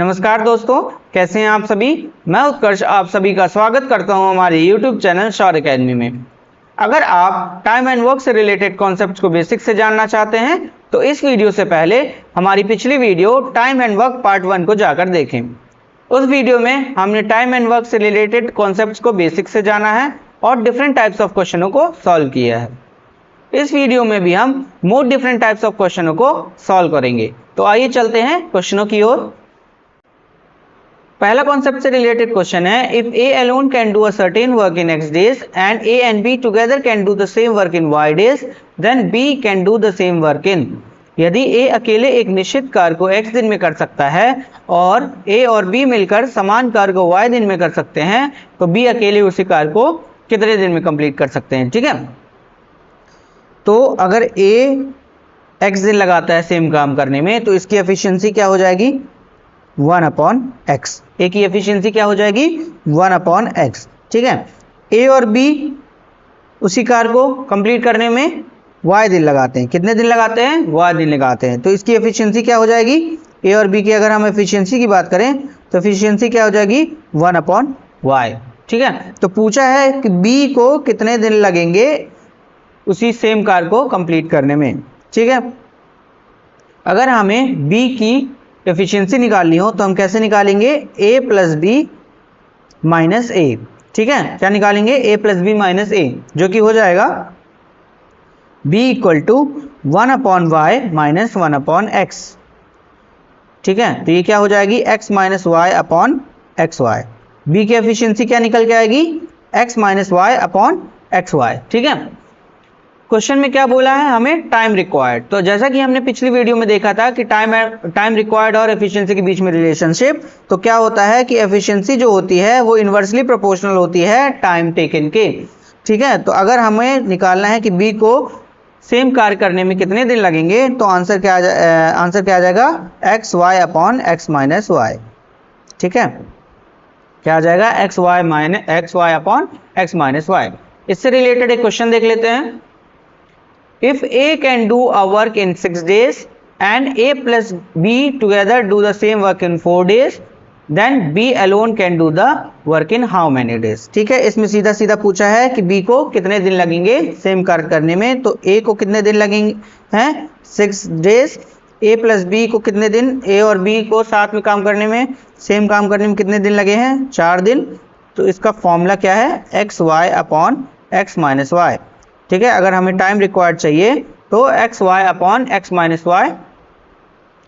नमस्कार दोस्तों, कैसे हैं आप सभी। मैं उत्कर्ष आप सभी का स्वागत करता हूं हमारे YouTube चैनल शौर्य अकेडमी में। अगर आप टाइम एंड वर्क से रिलेटेड कॉन्सेप्ट्स को बेसिक से जानना चाहते हैं तो इस वीडियो से पहले हमारी पिछली video time and work part 1 को जाकर देखें। उस वीडियो में हमने टाइम एंड वर्क से रिलेटेड कॉन्सेप्ट्स को बेसिक से जाना है और डिफरेंट टाइप्स ऑफ क्वेश्चनों को सॉल्व किया है। इस वीडियो में भी हम मोर डिफरेंट टाइप्स ऑफ क्वेश्चनों को सॉल्व करेंगे। तो आइए चलते हैं क्वेश्चनों की ओर। पहला कॉन्सेप्ट से रिलेटेड क्वेश्चन है, if A alone can do a certain work in x days and A and B together can do the same work in y days, then B can do the same work in. यदि A अकेले एक निश्चित कार्य को x दिन में कर सकता है और a और b मिलकर समान कार्य को y दिन में कर सकते हैं, तो b अकेले उसी कार्य को कितने दिन में कंप्लीट कर सकते हैं। ठीक है, तो अगर a x दिन लगाता है सेम काम करने में तो इसकी एफिशिएंसी क्या हो जाएगी 1/x। ए की एफिशिएंसी क्या हो जाएगी 1/x। ठीक है, ए और बी उसी कार्य को कंप्लीट करने में y दिन लगाते हैं। कितने दिन लगाते हैं? y दिन लगाते हैं। तो इसकी एफिशिएंसी क्या हो जाएगी, ए और बी की अगर हम एफिशिएंसी की बात करें तो एफिशिएंसी क्या हो जाएगी 1/y। ठीक है, तो पूछा है कि बी को कितने दिन लगेंगे उसी सेम कार्य को कंप्लीट करने में। ठीक है, अगर हमें बी की एफिशिएंसी निकालनी हो तो हम कैसे निकालेंगे, a प्लस बी माइनस ए। ठीक है, क्या निकालेंगे a प्लस बी माइनस ए, जो कि हो जाएगा b equal to 1/y minus 1/x। ठीक है, तो ये क्या हो जाएगी x minus y upon x y. B की एफिशिएंसी क्या निकल के आएगी x minus y upon x y. ठीक है, क्वेश्चन में क्या बोला है हमें, टाइम रिक्वायर्ड। तो जैसा कि हमने पिछली वीडियो में देखा था कि टाइम रिक्वायर्ड और एफिशिएंसी के बीच में रिलेशनशिप, तो क्या होता है कि एफिशिएंसी जो होती है वो इन्वर्सली प्रोपोर्शनल होती है टाइम टेकन के। ठीक है, तो अगर हमें निकालना है कि बी को सेम कार्य करने में कितने दिन लगेंगे तो आंसर क्या आ जाएगा x y upon x minus y. ठीक है, क्या आ जाएगा x y upon x minus y. इससे रिलेटेड एक क्वेश्चन देख लेते हैं। If A can do a work in 6 days and A plus B together do the same work in 4 days, then B alone can do the work in how many days? ठीक है, इसमें सीधा सीधा पूछा है कि B को कितने दिन लगेंगे सेम कार्य करने में, तो A को कितने दिन लगेंगे हैं 6 डेज। A प्लस B को कितने दिन, A और B को साथ में काम करने में, सेम काम करने में कितने दिन लगे हैं 4 दिन। तो इसका फॉर्मूला क्या है x y upon x minus y. ठीक है, अगर हमें टाइम रिक्वायर्ड चाहिए तो x y upon x minus y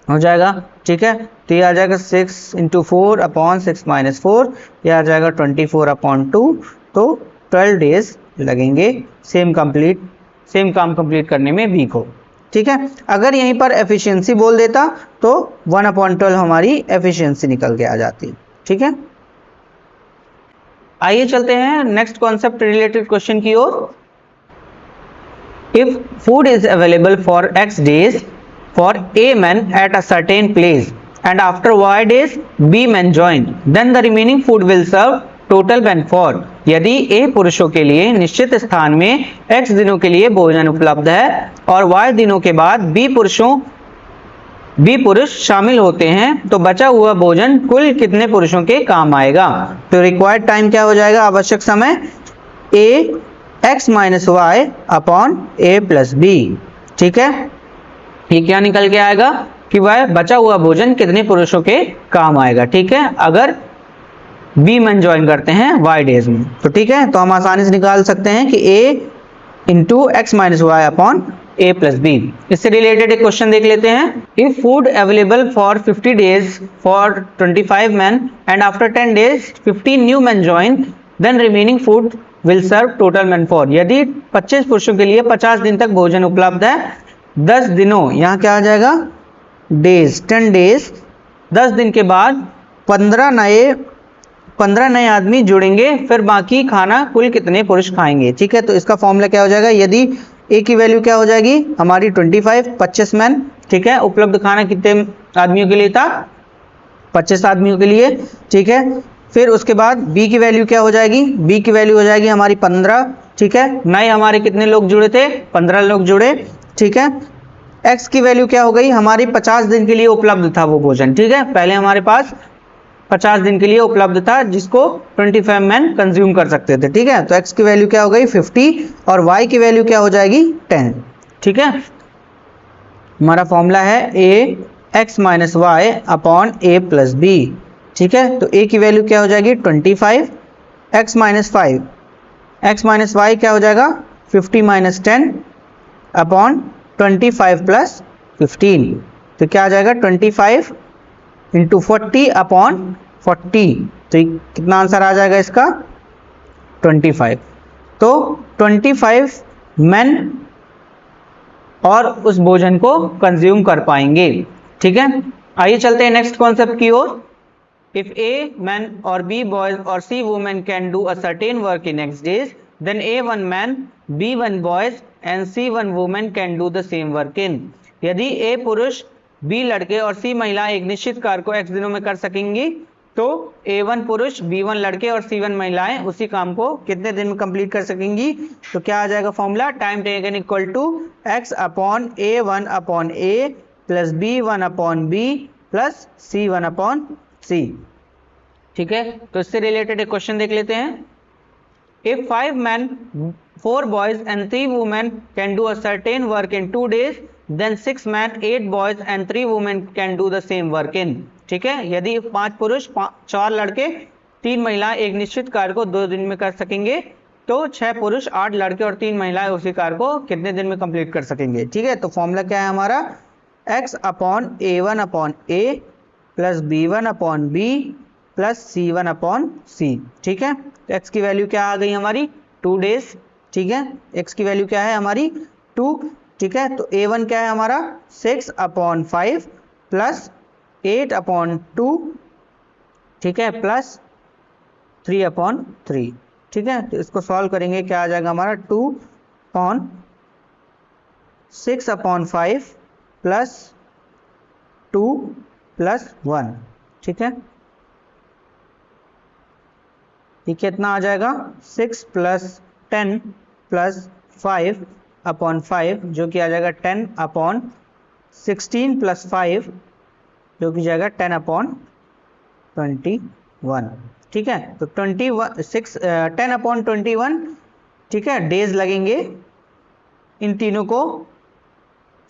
हो जाएगा। ठीक है, तो ये आ जाएगा 6 इंटू 4 अपॉन 6 माइनस 4, ये आ जाएगा 24/2। तो 12 डेज लगेंगे सेम काम कंप्लीट करने में बी को। ठीक है, अगर यहीं पर एफिशिएंसी बोल देता तो 1/12 हमारी एफिशिएंसी निकल के आ जाती। ठीक है, आइए चलते हैं नेक्स्ट कॉन्सेप्ट रिलेटेड क्वेश्चन की ओर। If food is available for X days for A men at a certain place and after Y days B men join, then the remaining food will serve total men for। यदि A पुरुषों के लिए निश्चित स्थान में X दिनों के लिए भोजन उपलब्ध है और Y दिनों के बाद B पुरुष शामिल होते हैं तो बचा हुआ भोजन कुल कितने पुरुषों के काम आएगा। तो रिक्वायर्ड टाइम क्या हो जाएगा, आवश्यक समय A x minus y upon A plus B. ठीक है, ये क्या निकल के आएगा कि वह बचा हुआ भोजन कितने पुरुषों के काम आएगा। ठीक है, अगर बी मन ज्वाइन करते हैं वाई डेज में तो ठीक है, तो हम आसानी से निकाल सकते हैं कि a into x minus y upon A plus B. इससे रिलेटेड एक क्वेश्चन देख लेते हैं। If food available for 50 days for 25 man and after 10 days 15 new man join, then remaining food will serve total man for. यदि 25 पुरुषों के लिए 50 दिन तक भोजन उपलब्ध है, 10 दिनों, यहाँ क्या आ जाएगा डेज, 10 डेज, 10 दिन के बाद 15 नए आदमी जुड़ेंगे, फिर बाकी खाना कुल कितने पुरुष खाएंगे। ठीक है, तो इसका फॉर्मूला क्या हो जाएगा, यदि ए की वैल्यू क्या हो जाएगी हमारी 25 मैन। ठीक है, उपलब्ध खाना कितने आदमियों के लिए था 25 आदमियों के लिए। ठीक है, फिर उसके बाद b की वैल्यू क्या हो जाएगी, b की वैल्यू हो जाएगी हमारी 15। ठीक है, नए हमारे कितने लोग जुड़े थे 15 लोग जुड़े। ठीक है, x की वैल्यू क्या हो गई हमारी 50 दिन के लिए उपलब्ध था वो भोजन, ठीक है। पहले हमारे पास 50 दिन के लिए उपलब्ध था जिसको 25 मैन कंज्यूम कर सकते थे, ठीक है। तो x की वैल्यू क्या हो गई 50 और y की वैल्यू क्या हो जाएगी 10, ठीक है। हमारा फॉर्मूला है a x minus y upon a plus B, ठीक है। तो a की वैल्यू क्या हो जाएगी 25, x minus 5, x minus y क्या हो जाएगा 50 माइनस 10 अपॉन 25 प्लस 15, तो क्या आ जाएगा 25 इंटू 40 अपॉन 40, तो कितना आंसर आ जाएगा इसका 25। तो 25 मैन और उस भोजन को कंज्यूम कर पाएंगे, ठीक है। आइए चलते हैं नेक्स्ट कॉन्सेप्ट की ओर। इफ ए मैन और बी बॉयज और C women can do a certain work in x days, then A1 man, B1 boys and C1 women can do the same work in। यदि A पुरुष, B लड़के और C महिला एक निश्चित कार्य को x दिनों में कर सकेंगी, तो A1 पुरुष, B1 लड़के और C1 महिलाएं उसी काम को कितने दिन में कंप्लीट कर सकेंगी। तो क्या आ जाएगा formula, time taken equal to x upon A1 upon A plus B1 upon B plus C1 upon C, ठीक है। तो इससे रिलेटेड एक क्वेश्चन देख लेते हैं। If 5 men, 4 boys and 3 women can do a certain work in 2 days, then 6 men, 8 boys and 3 women can do the same work in, ठीक है। यदि 5 पुरुष, 4 लड़के, 3 महिलाएं एक निश्चित कार्य को 2 दिन में कर सकेंगे, तो 6 पुरुष, 8 लड़के और 3 महिलाएं उसी कार्य को कितने दिन में कंप्लीट कर सकेंगे, ठीक है। तो फॉर्मूला क्या है हमारा, x upon A1 upon A plus B1 upon B plus C1 upon C, ठीक है। तो x की वैल्यू क्या आ गई हमारी 2 डेज, ठीक है। x की वैल्यू क्या है हमारी 2, ठीक है। तो A1 क्या है हमारा 6 अपॉन 5 प्लस 8 अपॉन 2, ठीक है, प्लस 3 अपॉन 3, ठीक है। तो इसको सॉल्व करेंगे, क्या आ जाएगा हमारा 2 अपॉन 6 अपॉन 5 प्लस 2 प्लस 1, ठीक है। ये कितना आ जाएगा 6 प्लस 10 प्लस 5 अपॉन 5 जो कि आ जाएगा 10 अपॉन 16 प्लस 5 जो कि जाएगा 10 अपॉन 21, ठीक है। तो 10 अपॉन 21, ठीक है, डेज लगेंगे इन तीनों को,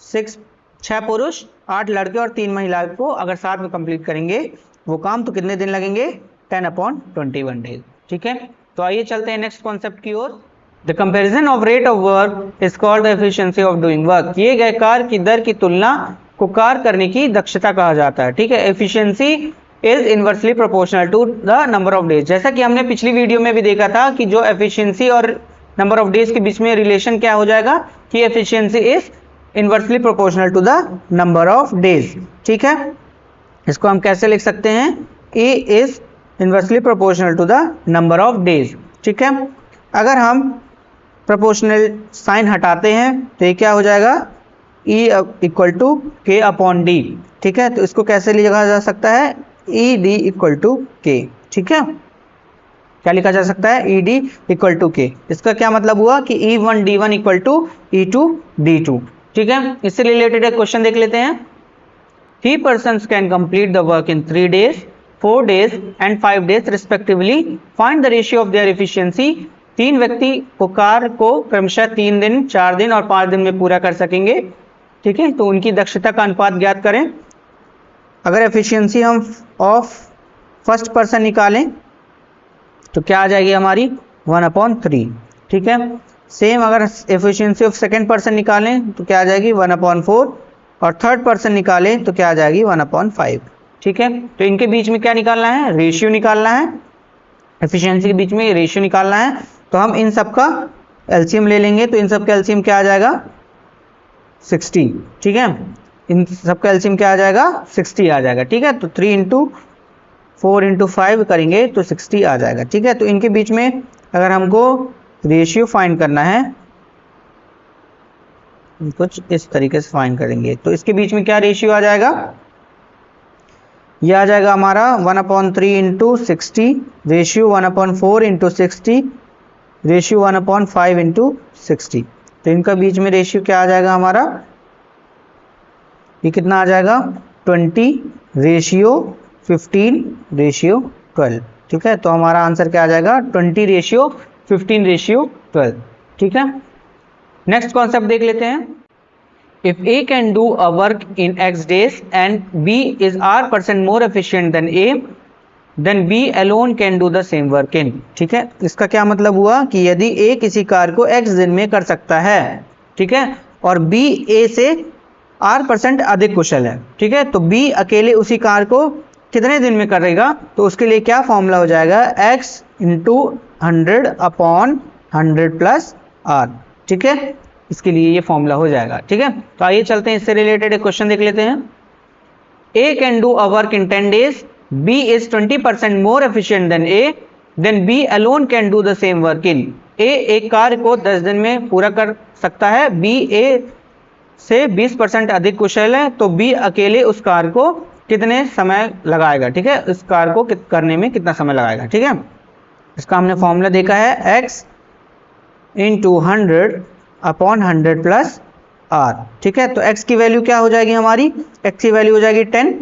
6 पुरुष, 8 लड़के और 3 महिलाओं को अगर साथ में कंप्लीट करेंगे वो काम, तो कितने दिन लगेंगे 10 अपॉन 21 डेज, ठीक है। तो आइए चलते हैं नेक्स्ट कॉन्सेप्ट की ओर। The comparison of rate of work is called the efficiency of doing work. किए गए कार्य की दर की तुलना को कार्य करने की दक्षता कहा जाता है, ठीक है। Efficiency is inversely proportional to the number of days. जैसा कि हमने पिछली वीडियो में भी देखा था कि जो एफिशिएंसी और नंबर ऑफ डेज के बीच में रिलेशन क्या हो जाएगा कि efficiency is inversely proportional to the number of days, ठीक है। इसको हम कैसे लिख सकते हैं, E is inversely proportional to the number of days, ठीक है। अगर हम प्रोपोर्शनल साइन हटाते हैं तो ये क्या हो जाएगा E equal to K upon D, ठीक है। तो इसको कैसे लिखा जा सकता है ED इक्वल टू K, ठीक है। क्या लिखा जा सकता है ED इक्वल टू K। इसका क्या मतलब हुआ कि E1 D1 equal to E2 D2, ठीक है। इससे रिलेटेड एक क्वेश्चन देख लेते हैं। 3 persons can complete the work in 3 days, 4 days and 5 days respectively. Find the ratio of their efficiency। 3 व्यक्ति को कार्य को क्रमशः 3 दिन, 4 दिन और 5 दिन में पूरा कर सकेंगे, ठीक है। तो उनकी दक्षता का अनुपात ज्ञात करें। अगर एफिशिएंसी हम ऑफ फर्स्ट पर्सन निकालें तो क्या आ जाएगी हमारी 1/3, ठीक है। सेम अगर एफिशिएंसी ऑफ सेकेंड पर्सन निकालें तो क्या आ जाएगी 1/4 और थर्ड पर्सन निकालें तो क्या आ जाएगी 1/5, ठीक है। तो इनके बीच में क्या निकालना है, रेशियो निकालना है। एफिशिएंसी के बीच में रेशियो निकालना है, तो हम इन सब का एलसीएम ले लेंगे। तो इन सब का एलसीएम क्या आ जाएगा 60, ठीक है। इन सब का एलसीएम क्या आ जाएगा 60 आ जाएगा, ठीक है। तो 3 × 4 × 5 करेंगे तो 60 आ जाएगा, ठीक है। तो इनके बीच में अगर हमको रेशियो फाइंड करना है कुछ इस तरीके से फाइंड करेंगे, तो इसके बीच में क्या रेशियो आ जाएगा, यह आ जाएगा हमारा 1/3 × 60 रेशियो 1/4 × 60 रेशियो 1/5 × 60। तो इनका बीच में रेशियो क्या आ जाएगा हमारा ये कितना आ जाएगा 20:15:12। ठीक है, तो हमारा आंसर क्या आ जाएगा 20:15:12। ठीक है, नेक्स्ट कॉन्सेप्ट देख लेते हैं। If A can do a work in X days and B is R% more efficient than A, then B alone can do the same work in। ठीक है, इसका क्या मतलब हुआ कि यदि A किसी कार्य को X दिन में कर सकता है, ठीक है, और B A से R% अधिक कुशल है, ठीक है, तो B अकेले उसी कार्य को कितने दिन में करेगा, तो उसके लिए क्या फॉर्मूला हो जाएगा X × 100/100 + R। ठीक है, इसके लिए ये फॉर्मूला हो जाएगा। ठीक है, तो आइए चलते हैं, इससे रिलेटेड एक क्वेश्चन देख लेते हैं। A can do a work in 10 days, B is 20% more efficient than A, then B alone can do the same work in। A एक कार्य को 10 दिन में पूरा कर सकता है, B A से 20% अधिक कुशल है, तो B अकेले उस कार्य को कितने समय लगाएगा। ठीक है, इस कार्य को करने में कितना समय लगाएगा। ठीक है, इसका हमने फॉर्मूला देखा है X × 100/100 + R। ठीक है, तो X की वैल्यू क्या हो जाएगी हमारी, X की वैल्यू हो जाएगी 10।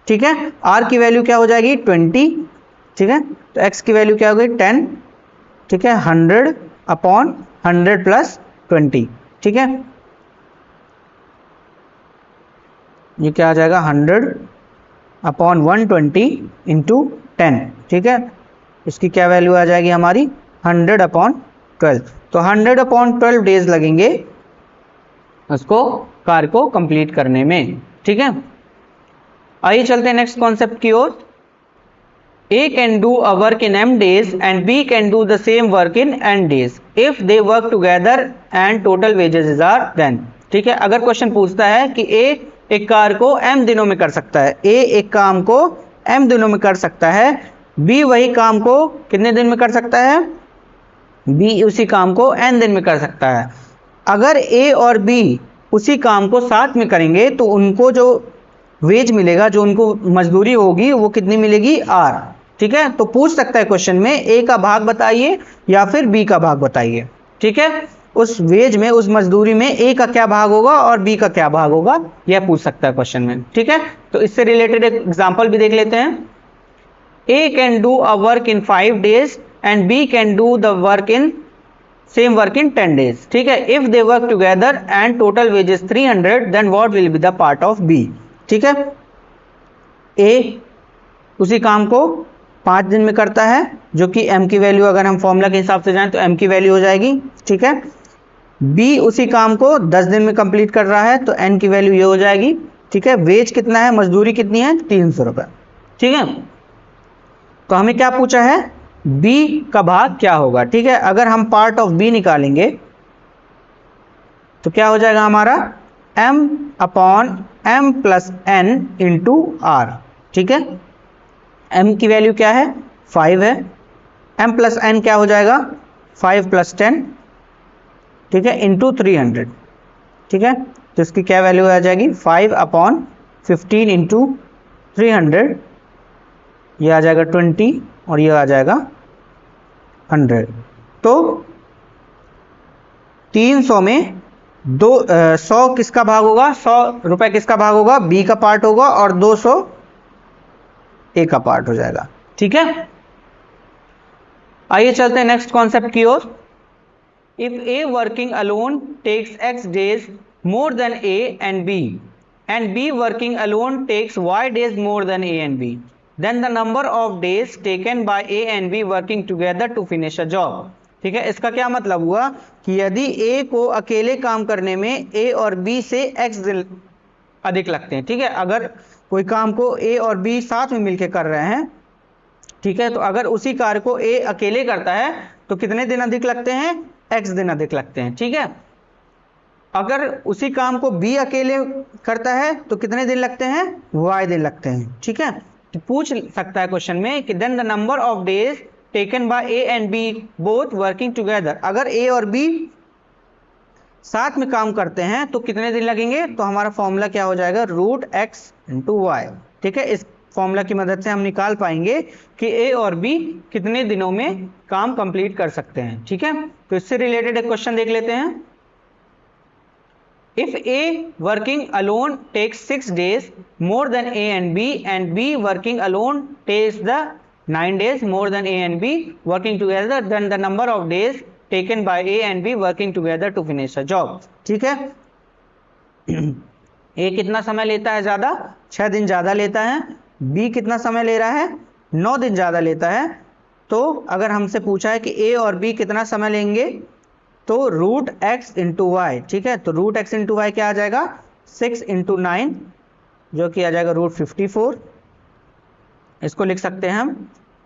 ठीक है, R की वैल्यू क्या हो जाएगी 20। ठीक है, तो X की वैल्यू क्या हो गई 10। ठीक है, 100/100 + 20। ठीक है, ये क्या आ जाएगा 100/120 × 10। ठीक है, इसकी क्या वैल्यू आ जाएगी हमारी 100/12। तो 100/12 डेज लगेंगे उसको कार्य को कंप्लीट करने में। ठीक है, आइए चलते हैं नेक्स्ट कॉन्सेप्ट की ओर। A can do a work in M days and B can do the same work in N days if they work together and total wages are then। ठीक है, अगर क्वेश्चन पूछता है कि A एक कार्य को M दिनों में कर सकता है, A एक काम को M दिनों में कर सकता है, B वही काम को कितने दिन में कर सकता है, B उसी काम को N दिन में कर सकता है। अगर A और B उसी काम को साथ में करेंगे तो उनको जो वेज मिलेगा, जो उनको मजदूरी होगी, वो कितनी मिलेगी R। ठीक है, तो पूछ सकता है क्वेश्चन में A का भाग बताइए या फिर B का भाग बताइए। ठीक है, उस वेज में, उस मजदूरी में A का क्या भाग होगा और B का क्या भाग होगा, यह पूछ सकता है क्वेश्चन में। ठीक है, तो इससे रिलेटेड एक एग्जांपल भी देख लेते हैं। A can do a work in 5 days and B can do the same work in 10 days। ठीक है, if they work together and total wages 300, then what will be the part of B। ठीक है, A उसी काम को 5 दिन में करता है, जो कि M की वैल्यू अगर हम फॉर्मूला के हिसाब से जाएं तो M की वैल्यू हो जाएगी। ठीक है, B उसी काम को 10 दिन में कंप्लीट कर रहा है, तो N की वैल्यू ये हो जाएगी। ठीक है, वेज कितना है, मजदूरी कितनी है 300 रुपये। ठीक है, तो हमें क्या पूछा है, B का भाग क्या होगा। ठीक है, अगर हम पार्ट ऑफ B निकालेंगे तो क्या हो जाएगा हमारा M/M + N × R। ठीक है, M की वैल्यू क्या है 5 है, M + N क्या हो जाएगा 5 + 10। ठीक है, × 300। ठीक है, तो इसकी क्या वैल्यू आ जाएगी 5/15 × 300, ये आ जाएगा 20 और ये आ जाएगा 100। तो 300 में 100 किसका भाग होगा, 100 रुपए किसका भाग होगा, B का पार्ट होगा, और 200 A का पार्ट हो जाएगा। ठीक है, आइए चलते हैं नेक्स्ट कॉन्सेप्ट की ओर। If A working alone takes X days more than A and B and B working alone takes Y days more than A and B, then the number of days taken by A and B working together to finish a job। ठीक है, इसका क्या मतलब हुआ कि यदि A को अकेले काम करने में A और B से X दिन अधिक लगते हैं। ठीक है, अगर कोई काम को A और B साथ में मिलकर कर रहे हैं, ठीक है, तो अगर उसी कार्य को A अकेले करता है तो कितने दिन अधिक लगते हैं, X दिन अधिक लगते हैं। ठीक है, अगर उसी काम को B अकेले करता है तो कितने दिन लगते हैं, Y दिन लगते हैं। ठीक है, तो पूछ सकता है क्वेश्चन में कि then the number of days taken by A and B both working together. अगर A और B साथ में काम करते हैं तो कितने दिन लगेंगे, तो हमारा फॉर्मूला क्या हो जाएगा √X × Y। ठीक है, इस फॉर्मूला की मदद से हम निकाल पाएंगे कि A और B कितने दिनों में काम कंप्लीट कर सकते हैं। ठीक है, तो इससे रिलेटेड एक क्वेश्चन देख लेते हैं। If A working alone takes 6 days more than A and B working alone takes the 9 days more than A and B working together, then the number of days taken by A and B working together to finish a job. ठीक है, A कितना समय लेता है ज़्यादा, 6 दिन ज़्यादा लेता है, B कितना समय ले रहा है, 9 दिन ज़्यादा लेता है। तो अगर हमसे पूछा है कि A और B कितना समय लेंगे, तो रूट एक्स इंटू वाई, ठीक है, तो रूट एक्स इंटू वाई क्या आ जाएगा, 6 इंटू 9 जो कि आ जाएगा रूट 54। इसको लिख सकते हैं हम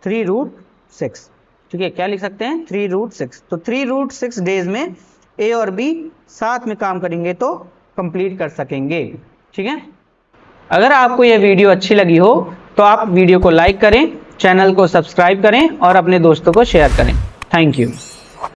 3 रूट 6, ठीक है, क्या लिख सकते हैं 3 रूट 6। तो 3 रूट 6 डेज में ए और बी साथ में काम करेंगे तो कंप्लीट कर सकेंगे। ठीक है, अगर आपको यह वीडियो अच्छी लगी हो तो आप वीडियो को लाइक करें, चैनल को सब्सक्राइब करें और अपने दोस्तों को शेयर करें। Thank you.